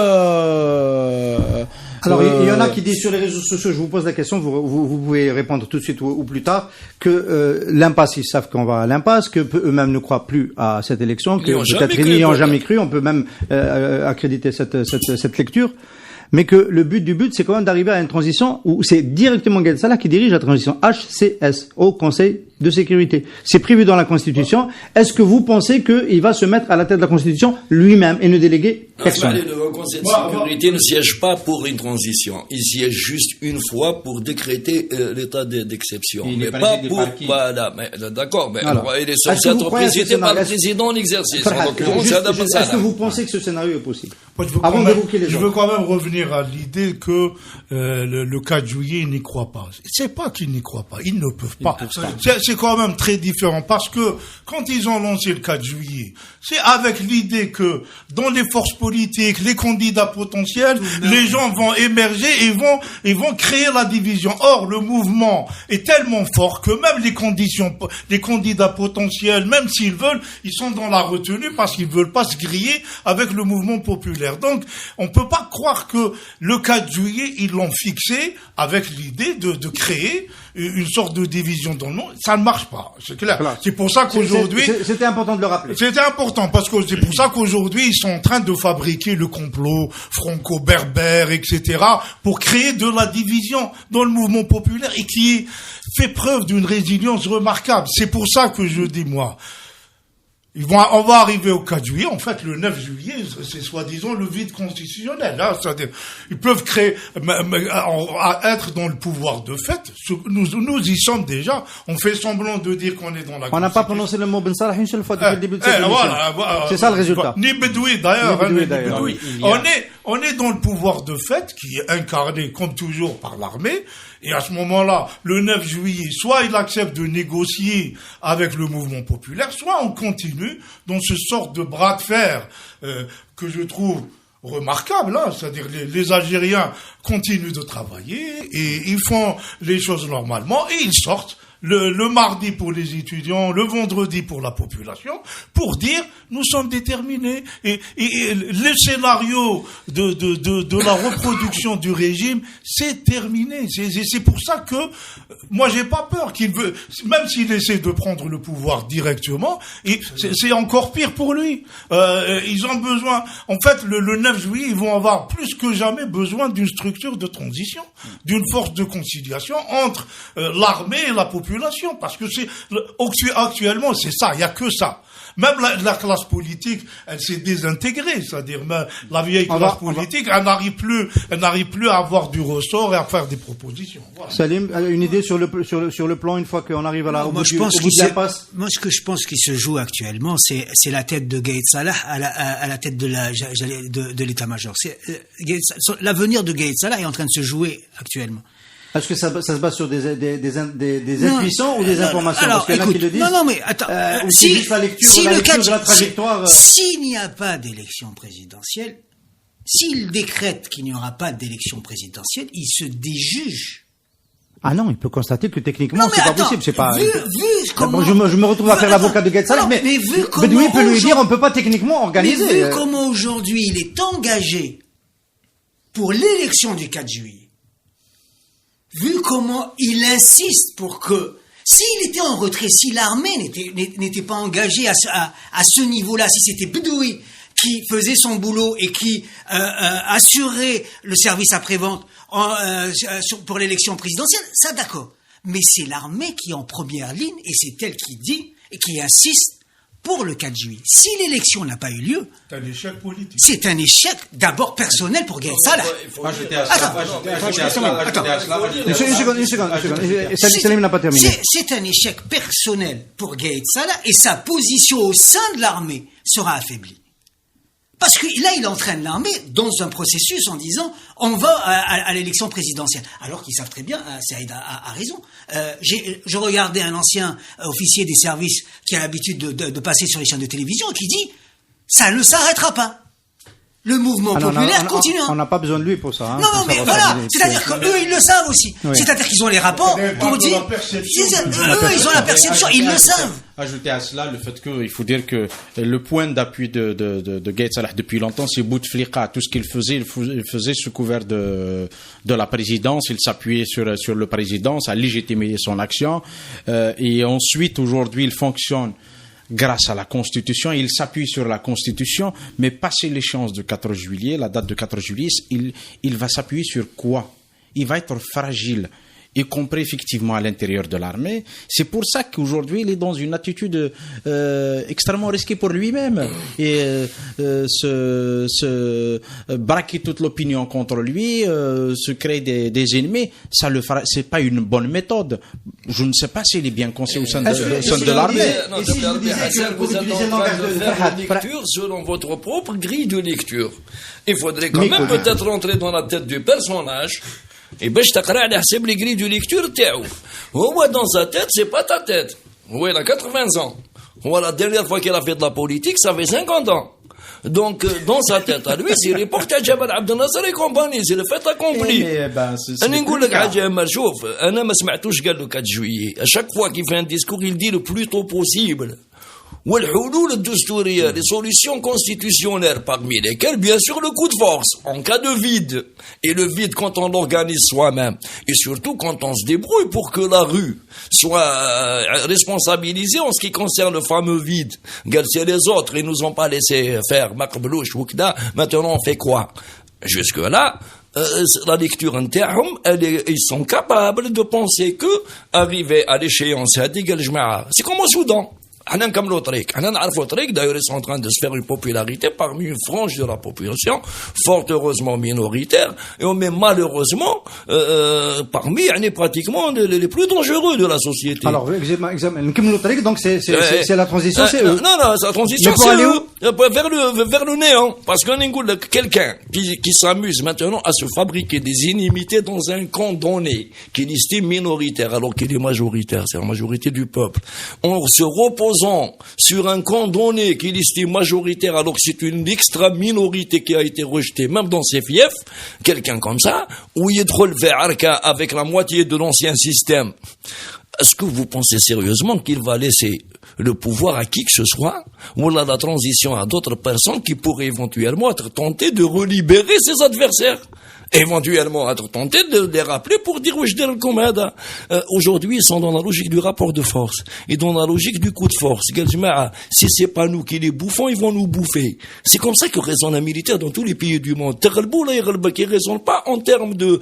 D: alors, il y en a qui disent sur les réseaux sociaux, je vous pose la question, vous pouvez répondre tout de suite ou plus tard, que l'impasse, ils savent qu'on va à l'impasse, que eux-mêmes ne croient plus à cette élection, que peut-être ils n'y ont jamais cru, on peut même accréditer cette lecture, mais que le but, c'est quand même d'arriver à une transition où c'est directement Gaïd Salah qui dirige la transition HCS, au Conseil de sécurité. C'est prévu dans la Constitution. Est-ce que vous pensez qu'il va se mettre à la tête de la Constitution lui-même et ne déléguer personne?
F: Le Conseil de sécurité ne siège pas pour une transition. Il siège juste une fois pour décréter l'état d'exception. Mais pas pour... Voilà, mais d'accord, mais il est censé être présidé par le président en exercice.
D: Est-ce que vous pensez que ce scénario est possible?
H: Je veux quand même revenir à l'idée que le 4 juillet, ils n'y croient pas. C'est pas qu'ils n'y croient pas, ils ne peuvent pas. C'est quand même très différent parce que quand ils ont lancé le 4 juillet, c'est avec l'idée que dans les forces politiques, les candidats potentiels, les gens vont émerger et vont créer la division. Or, le mouvement est tellement fort que même les candidats potentiels, même s'ils veulent, ils sont dans la retenue parce qu'ils veulent pas se griller avec le mouvement populaire. Donc, on peut pas croire que le 4 juillet, ils l'ont fixé avec l'idée de créer une sorte de division dans le monde. Ça ne marche pas, c'est clair. C'est pour ça qu'aujourd'hui...
D: C'était important de le rappeler.
H: C'était important, parce que c'est pour ça qu'aujourd'hui, ils sont en train de fabriquer le complot franco-berbère, etc., pour créer de la division dans le mouvement populaire et qui fait preuve d'une résilience remarquable. C'est pour ça que je dis, moi... On va arriver au 4 juillet. En fait, le 9 juillet, c'est soi-disant le vide constitutionnel. Hein, c'est-à-dire, ils peuvent créer, être dans le pouvoir de fait. Nous y sommes déjà. On fait semblant de dire qu'on est dans la.
D: On n'a pas prononcé le mot Ben Salah une seule fois depuis le début de cette émission. C'est ça le résultat.
H: Ni Bedoui d'ailleurs. On est dans le pouvoir de fait qui est incarné comme toujours par l'armée. Et à ce moment-là, le 9 juillet, soit il accepte de négocier avec le mouvement populaire, soit on continue dans ce sort de bras de fer que je trouve remarquable. Hein, c'est-à-dire les Algériens continuent de travailler et ils font les choses normalement et ils sortent le mardi pour les étudiants, le vendredi pour la population, pour dire nous sommes déterminés. Et le scénario de la reproduction du régime, c'est terminé. C'est pour ça que moi j'ai pas peur qu'il veut, même s'il essaie de prendre le pouvoir directement, et c'est encore pire pour lui. Ils ont besoin, en fait, le 9 juillet, ils vont avoir plus que jamais besoin d'une structure de transition, d'une force de conciliation entre l'armée et la population, parce que actuellement c'est ça, il y a que ça. Même la classe politique, elle s'est désintégrée, c'est-à-dire la vieille classe politique, elle n'arrive plus à avoir du ressort et à faire des propositions. Voilà.
D: Salim, une idée sur le plan une fois qu'on arrive au bout de l'impasse.
G: Moi, ce que je pense qu'il se joue actuellement, c'est la tête de Gaïd Salah à la tête de l'état-major. L'avenir de Gaïd Salah est en train de se jouer actuellement.
D: Est-ce que ça se base sur des intuitions ou des informations?
G: Alors,
D: parce qu'il y en a qui le disent.
G: Non, mais attends.
D: Si la lecture de la trajectoire.
G: S'il n'y a pas d'élection présidentielle, s'il décrète qu'il n'y aura pas d'élection présidentielle, il se déjuge.
D: Ah non, il peut constater que techniquement c'est pas possible. C'est pas.
G: Vu comment,
D: je me retrouve à faire l'avocat de Gaïd Salah, mais Bedoui peut lui dire on peut pas techniquement organiser.
G: Mais vu comment aujourd'hui il est engagé pour l'élection du 4 juillet. Vu comment il insiste pour que, s'il était en retrait, si l'armée n'était pas engagée à ce niveau-là, si c'était Bedoui qui faisait son boulot et qui assurait le service après-vente pour l'élection présidentielle, ça d'accord. Mais c'est l'armée qui est en première ligne et c'est elle qui dit et qui insiste pour le 4 juillet. Si l'élection n'a pas eu lieu,
H: c'est un échec politique.
G: C'est un échec d'abord personnel pour Gaïd Salah.
D: Une seconde. Salim n'a pas terminé.
G: C'est un échec personnel pour Gaïd Salah et sa position au sein de l'armée sera affaiblie. Parce que là, il entraîne l'armée dans un processus en disant on va à l'élection présidentielle. Alors qu'ils savent très bien, Saïd a raison. Je regardais un ancien officier des services qui a l'habitude de passer sur les chaînes de télévision qui dit ça ne s'arrêtera pas. Le mouvement populaire continue.
D: On n'a pas besoin de lui pour ça.
G: Non, mais voilà. C'est-à-dire qu'eux, ils le savent aussi. Oui. C'est-à-dire qu'ils ont les rapports pour dire. Eux, ils ont la perception, ils le savent.
E: Ajouter à cela le fait qu'il faut dire que le point d'appui de Gaïd Salah depuis longtemps, c'est Bouteflika. Tout ce qu'il faisait sous couvert de la présidence. Il s'appuyait sur le président, ça légitimait son action. Et ensuite, aujourd'hui, il fonctionne grâce à la Constitution, il s'appuie sur la Constitution, mais passé l'échéance de 4 juillet, la date de 4 juillet, il va s'appuyer sur quoi? Il va être fragile, y compris effectivement à l'intérieur de l'armée. C'est pour ça qu'aujourd'hui, il est dans une attitude extrêmement risquée pour lui-même. Et se braquer toute l'opinion contre lui, se créer des ennemis, ça le fera. C'est pas une bonne méthode. Je ne sais pas s'il est bien conseillé au sein de l'armée.
F: Vous êtes en train de faire une lecture selon votre propre grille de lecture. Il faudrait quand même peut-être rentrer dans la tête du personnage. Et باش تقرا على حساب les grilles de lecture تاعو. هو dans sa tête, c'est pas ta tête. Il a 80 ans. La dernière fois qu'il a fait de la politique, ça fait 50 ans. Donc, dans sa tête, à lui, c'est reportage Jabal Abdel Nasser et compagnie, c'est le fait accompli. أنا نقول لك حاجة أما شوف أنا ما سمعتوش قال له 4 juillet. À chaque fois qu'il fait un discours, il dit le plus tôt possible. والحلول الدستورية, les solutions constitutionnelles, parmi lesquelles, bien sûr, le coup de force, en cas de vide. Et le vide quand on l'organise soi-même. Et surtout quand on se débrouille pour que la rue soit responsabilisée en ce qui concerne le fameux vide. C'est les autres, ils nous ont pas laissé faire Makblouch ou Kda. Maintenant, on fait quoi? Jusque-là, la lecture interne, ils sont capables de penser que, arriver à l'échéance, c'est comme au Soudan. D'ailleurs, ils sont en train de se faire une popularité parmi une frange de la population, fort heureusement minoritaire, et mais malheureusement, parmi pratiquement les plus dangereux de la société.
D: Alors, donc c'est la transition, c'est eux.
F: Non, la transition, c'est eux. Vers le néant. Parce qu'on est quelqu'un qui s'amuse maintenant à se fabriquer des inimitiés dans un camp donné, qu'il estime minoritaire, alors qu'il est majoritaire, c'est la majorité du peuple. On se repose sur un camp donné qu'il estime majoritaire alors que c'est une extra minorité qui a été rejetée même dans ses fiefs, quelqu'un comme ça, où il est relevé avec la moitié de l'ancien système, est-ce que vous pensez sérieusement qu'il va laisser le pouvoir à qui que ce soit, ou la transition à d'autres personnes qui pourraient éventuellement être tentées de relibérer ses adversaires, éventuellement être tentées de les rappeler pour dire oui, je dirais comme ça. Aujourd'hui, ils sont dans la logique du rapport de force et dans la logique du coup de force. Si c'est pas nous qui les bouffons, ils vont nous bouffer. C'est comme ça que raisonne un militaire dans tous les pays du monde. Qui raisonne pas en termes de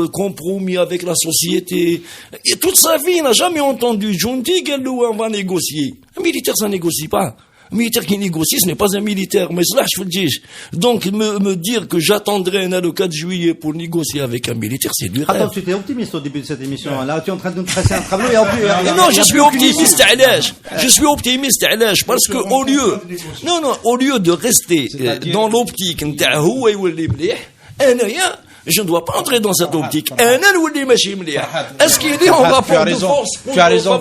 F: compromis avec la société. Et toute sa vie, il n'a jamais entendu Junti, on va négocier. Un militaire, ça négocie pas. Un militaire qui négocie, ce n'est pas un militaire. Mais cela, je vous le dis. Donc, me dire que j'attendrai le 4 juillet pour négocier avec un militaire, c'est du rêve.
D: Attends, tu étais optimiste au début de cette émission. Là, tu es en train de nous tracer un tableau et en plus...
F: Non, je suis optimiste à l'âge. Je suis optimiste à l'âge parce que au lieu de rester dans l'optique, je ne dois pas entrer dans cette optique. Est-ce qu'il est en rapport de force?
E: Tu as raison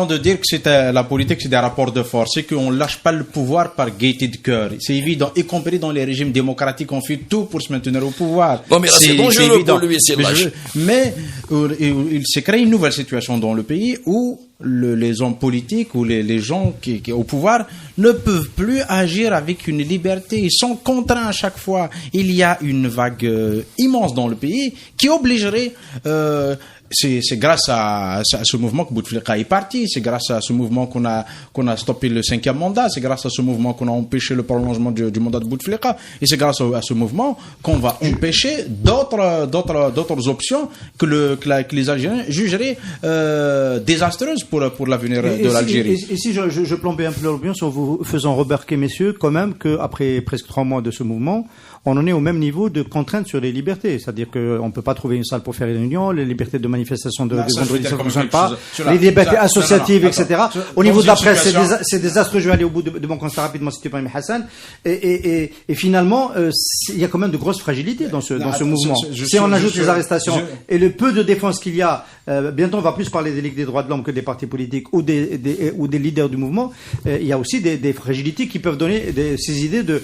E: de dire que c'est la politique, c'est des rapports de force. C'est qu'on ne lâche pas le pouvoir par gaieté de cœur. C'est évident, y compris dans les régimes démocratiques, on fait tout pour se maintenir au pouvoir.
F: Non, mais là, c'est dangereux pour lui, c'est lâche.
E: Mais il s'est créé une nouvelle situation dans le pays où les hommes politiques ou les gens qui au pouvoir ne peuvent plus agir avec une liberté. Ils sont contraints à chaque fois. Il y a une vague immense dans le pays qui obligerait... c'est grâce à ce mouvement que Bouteflika est parti, c'est grâce à ce mouvement qu'on a stoppé le 5e mandat, c'est grâce à ce mouvement qu'on a empêché le prolongement du mandat de Bouteflika, et c'est grâce à ce mouvement qu'on va empêcher d'autres options que les Algériens jugeraient désastreuses pour l'avenir de l'Algérie.
D: Et si je plombais un peu l'ambiance en vous faisant remarquer, messieurs, quand même qu'après presque 3 mois de ce mouvement, on en est au même niveau de contraintes sur les libertés. C'est-à-dire qu'on ne peut pas trouver une salle pour faire une réunion, les libertés de manifestation de vendredi, ça ne fonctionne pas, les libertés associatives, etc. Au niveau de la presse, c'est désastreux. Je vais aller au bout de mon constat rapidement, si tu permets, Hassan. Et finalement, il y a quand même de grosses fragilités dans ce mouvement. Si on ajoute les arrestations et le peu de défense qu'il y a, bientôt on va plus parler des ligues des droits de l'homme que des partis politiques ou des leaders du mouvement, il y a aussi des fragilités qui peuvent donner ces idées de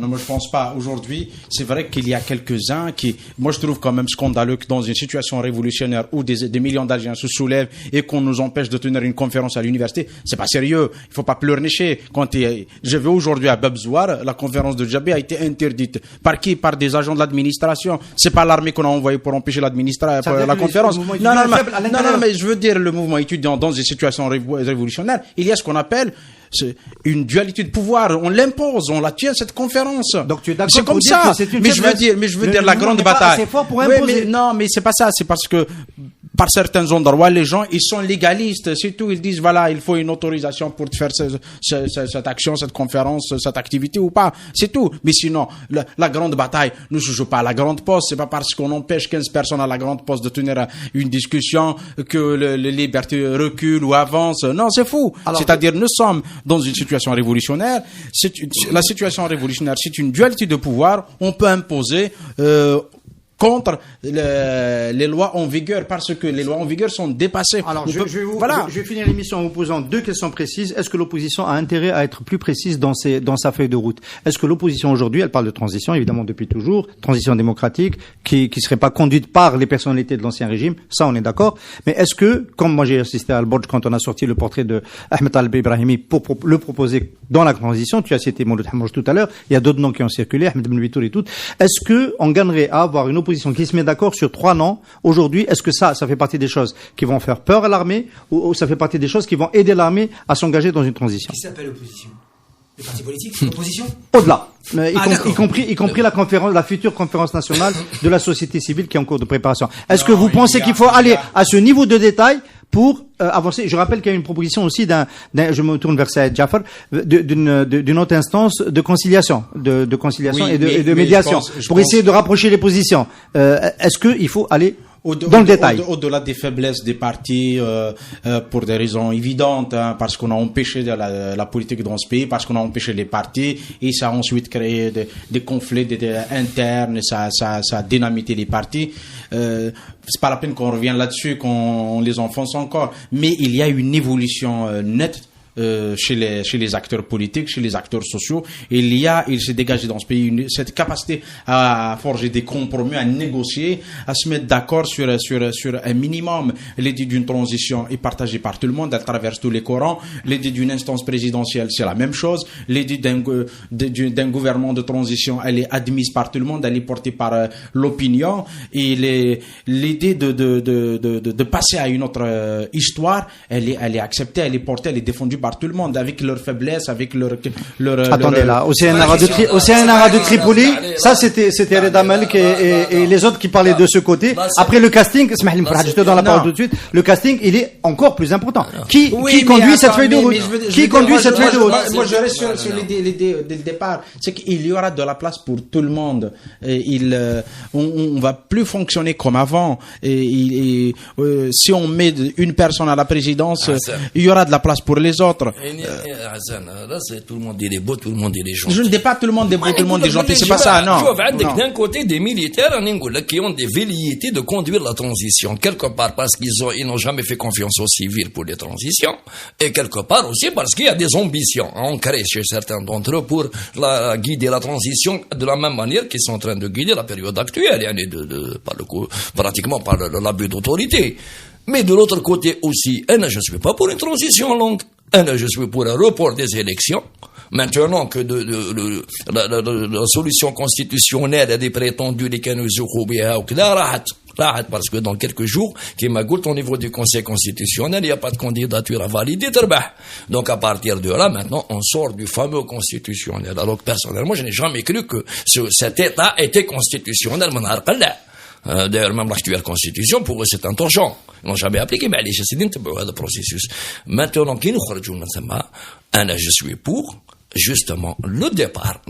E: Non, moi je pense pas. Aujourd'hui, c'est vrai qu'il y a quelques-uns qui, moi je trouve quand même scandaleux que dans une situation révolutionnaire où des millions d'Algériens se soulèvent et qu'on nous empêche de tenir une conférence à l'université, c'est pas sérieux. Il faut pas pleurnicher. Je vais aujourd'hui à Babzouar, la conférence de Djabé a été interdite. Par qui? Par des agents de l'administration. C'est pas l'armée qu'on a envoyé pour empêcher la conférence. Non, mais je veux dire le mouvement étudiant dans une situation révolutionnaire, il y a ce qu'on appelle une dualité de pouvoir, on l'impose, on la tient cette conférence.
D: Donc tu es d'accord?
E: C'est comme ça. Mais je veux dire la grande bataille.
D: C'est fort pour imposer.
E: Mais c'est pas ça. C'est parce que par certains endroits, les gens, ils sont légalistes. C'est tout. Ils disent voilà, il faut une autorisation pour faire cette action, cette conférence, cette activité ou pas. C'est tout. Mais sinon, la grande bataille ne se joue pas à la grande poste. C'est pas parce qu'on empêche 15 personnes à la grande poste de tenir une discussion que les libertés reculent ou avancent. Non, c'est fou. C'est-à-dire, nous sommes dans une situation révolutionnaire. La situation révolutionnaire, c'est une dualité de pouvoir. On peut imposer contre les lois en vigueur parce que les lois en vigueur sont dépassées.
D: Alors, je vais finir l'émission en vous posant 2 questions précises. Est-ce que l'opposition a intérêt à être plus précise dans sa feuille de route? Est-ce que l'opposition aujourd'hui, elle parle de transition, évidemment depuis toujours, transition démocratique, qui serait pas conduite par les personnalités de l'ancien régime, ça on est d'accord. Mais est-ce que, comme moi j'ai assisté à Al-Borj quand on a sorti le portrait de Ahmed Taleb Ibrahimi pour le proposer dans la transition, tu as cité Mouloud Hamouj tout à l'heure, il y a d'autres noms qui ont circulé, Ahmed Ben Bitour et tout. Est-ce que on gagnerait à avoir une opposition qui se met d'accord sur 3 noms aujourd'hui? Est-ce que ça fait partie des choses qui vont faire peur à l'armée ou ça fait partie des choses qui vont aider l'armée à s'engager dans une transition?
G: Qui s'appelle opposition? Les partis politiques? L'opposition?
D: Au-delà. Y compris la future conférence nationale de la société civile qui est en cours de préparation. Est-ce que vous pensez qu'il faut aller à ce niveau de détail pour avancer? Je rappelle qu'il y a une proposition aussi je me tourne vers Saïd Jafar, d'une autre instance de conciliation, de conciliation et de médiation, pour essayer de rapprocher les positions. Est-ce qu'il faut aller dans le détail?
E: Au-delà des faiblesses des partis, pour des raisons évidentes, parce qu'on a empêché la politique dans ce pays, parce qu'on a empêché les partis, et ça a ensuite créé des conflits internes, ça a dynamité les partis. C'est pas la peine qu'on revienne là-dessus, qu'on les enfonce encore. Mais il y a une évolution nette chez les acteurs politiques, chez les acteurs sociaux. Il s'est dégagé dans ce pays cette capacité à forger des compromis, à négocier, à se mettre d'accord sur un minimum. L'idée d'une transition est partagée par tout le monde, elle traverse tous les courants. L'idée d'une instance présidentielle, c'est la même chose. L'idée d'un gouvernement de transition, elle est admise par tout le monde, elle est portée par l'opinion. Et l'idée de passer à une autre histoire, elle est acceptée, elle est portée, elle est défendue par tout le monde, avec leurs faiblesses, avec leur
D: Attendez, là, Océan Ara de Tripoli, ça c'était Reda Malik et les autres qui parlaient de ce côté. Après le casting, je te donne la parole tout de suite, le casting, il est encore plus important. Qui conduit cette feuille de route? Qui conduit cette feuille de route?
E: Moi, je reste sur l'idée dès le départ, c'est qu'il y aura de la place pour tout le monde. On va plus fonctionner comme avant. Si on met une personne à la présidence, il y aura de la place pour les autres.
F: Là, c'est tout le monde il est beau, tout le monde il est gentil.
E: Je ne dis pas tout le monde est beau, tout le monde est gentil, c'est pas ça, non.
F: D'un côté des militaires qui ont des velléités de conduire la transition, quelque part parce qu'ils n'ont jamais fait confiance aux civils pour les transitions, et quelque part aussi parce qu'il y a des ambitions ancrées chez certains d'entre eux pour guider la transition de la même manière qu'ils sont en train de guider la période actuelle, pratiquement par l'abus d'autorité. Mais de l'autre côté aussi, je ne suis pas pour une transition longue. Je suis pour un report des élections. Maintenant que la solution constitutionnelle est prétendue les parce que dans quelques jours, qui m'a goûté au niveau du Conseil constitutionnel, il n'y a pas de candidature à valider. Donc à partir de là, maintenant, on sort du fameux constitutionnel. Alors que personnellement, je n'ai jamais cru que cet État était constitutionnel. D'ailleurs, même l'actuelle constitution, pour eux, c'est un torchon. Ils n'ont jamais appliqué, mais allez, c'est un processus. Maintenant, je suis pour, justement, le départ,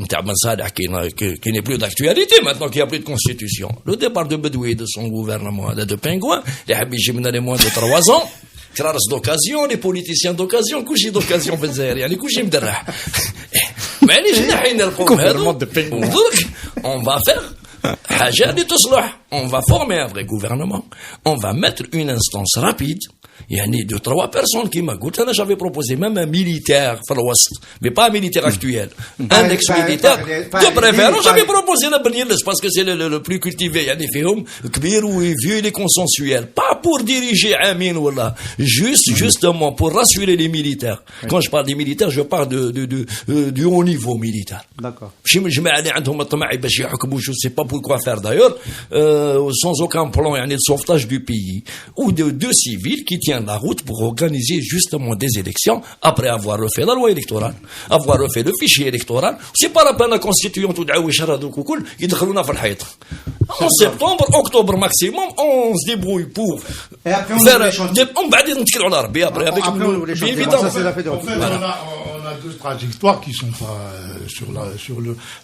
F: qui n'est plus d'actualité, maintenant qu'il n'y a plus de constitution. Le départ de Bedoui, de son gouvernement, de Pingouin, les Habijim dans les moins de 3 ans, Kraras d'occasion, les politiciens d'occasion, coucher d'occasion, les coucher m'derrah. Mais on va faire, on va former un vrai gouvernement, on va mettre une instance rapide. Il y a 2-3 personnes qui m'ont goûté. J'avais proposé même un militaire, mais pas un militaire actuel. Un ex-militaire, de préférence, j'avais proposé la Benirles parce que c'est le plus cultivé. Il y a des films, vieux, il est consensuel. Pas pour diriger Amin, voilà. Justement, pour rassurer les militaires. Quand je parle des militaires, je parle du haut niveau militaire.
D: D'accord.
F: Je ne sais pas pourquoi faire d'ailleurs, sans aucun plan, de sauvetage du pays. Ou de civils qui tiennent la route pour organiser justement des élections après avoir refait la loi électorale, avoir refait le fichier électoral. C'est pas la peine à constituer tout en septembre, octobre maximum, on se débrouille pour
D: faire.
F: On va dire après avec
H: on a 2 trajectoires qui sont pas sur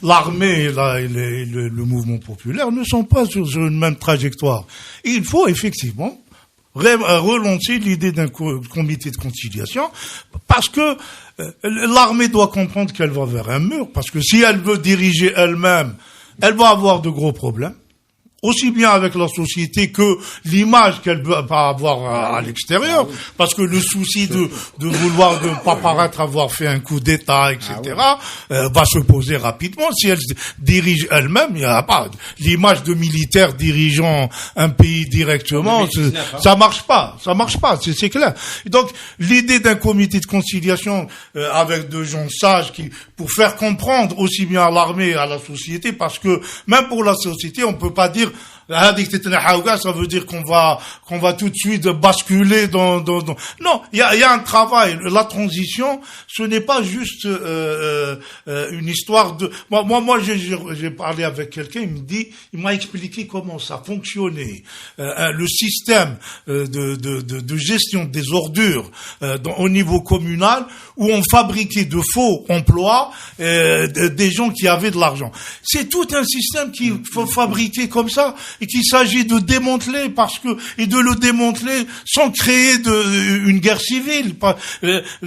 H: l'armée et le mouvement populaire ne sont pas sur une même trajectoire. Et il faut effectivement relancer l'idée d'un comité de conciliation parce que l'armée doit comprendre qu'elle va vers un mur, parce que si elle veut diriger elle-même, elle va avoir de gros problèmes, aussi bien avec la société que l'image qu'elle va avoir à l'extérieur, parce que le souci de vouloir ne pas paraître avoir fait un coup d'État, etc., va se poser rapidement. Si elle dirige elle-même, il n'y a pas l'image de militaire dirigeant un pays directement, ça marche pas, c'est clair. Et donc l'idée d'un comité de conciliation avec de gens sages pour faire comprendre aussi bien à l'armée et à la société, parce que même pour la société, on peut pas dire ça veut dire qu'on va tout de suite basculer dans. Non, il y a un travail. La transition, ce n'est pas juste une histoire de. Moi, j'ai parlé avec quelqu'un. Il m'a expliqué comment ça fonctionnait, le système de gestion des ordures au niveau communal, où on fabriquait de faux emplois des gens qui avaient de l'argent. C'est tout un système qu'il faut fabriquer comme ça. et qu'il s'agit de démanteler et de le démanteler sans créer une guerre civile.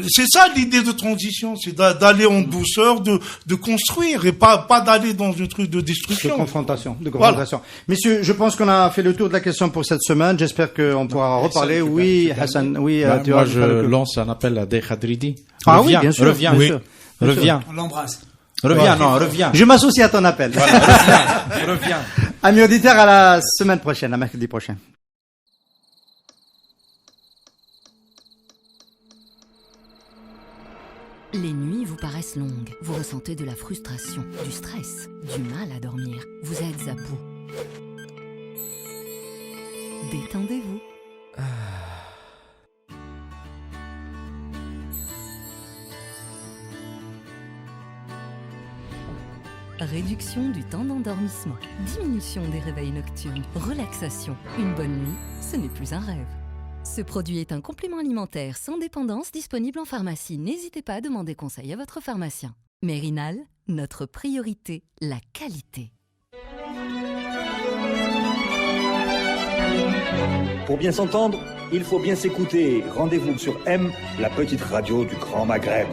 H: C'est ça l'idée de transition, c'est d'aller en douceur, de construire et pas d'aller dans un truc de destruction.
D: De confrontation. Voilà. Messieurs, je pense qu'on a fait le tour de la question pour cette semaine. J'espère qu'on pourra reparler. Oui, Hassan, oui.
E: Moi, je lance un appel à Dey Khadridi.
D: Ah oui, bien sûr.
E: Reviens,
D: oui.
E: Reviens.
G: On l'embrasse.
E: Reviens, non, reviens.
D: Je m'associe à ton appel.
E: Voilà, reviens.
D: Amis auditeurs, à la semaine prochaine, à mercredi prochain.
A: Les nuits vous paraissent longues, vous ressentez de la frustration, du stress, du mal à dormir, vous êtes à bout. Détendez-vous. Réduction du temps d'endormissement, diminution des réveils nocturnes, relaxation. Une bonne nuit, ce n'est plus un rêve. Ce produit est un complément alimentaire sans dépendance disponible en pharmacie. N'hésitez pas à demander conseil à votre pharmacien. Mérinal, notre priorité, la qualité.
B: Pour bien s'entendre, il faut bien s'écouter. Rendez-vous sur M, la petite radio du Grand Maghreb.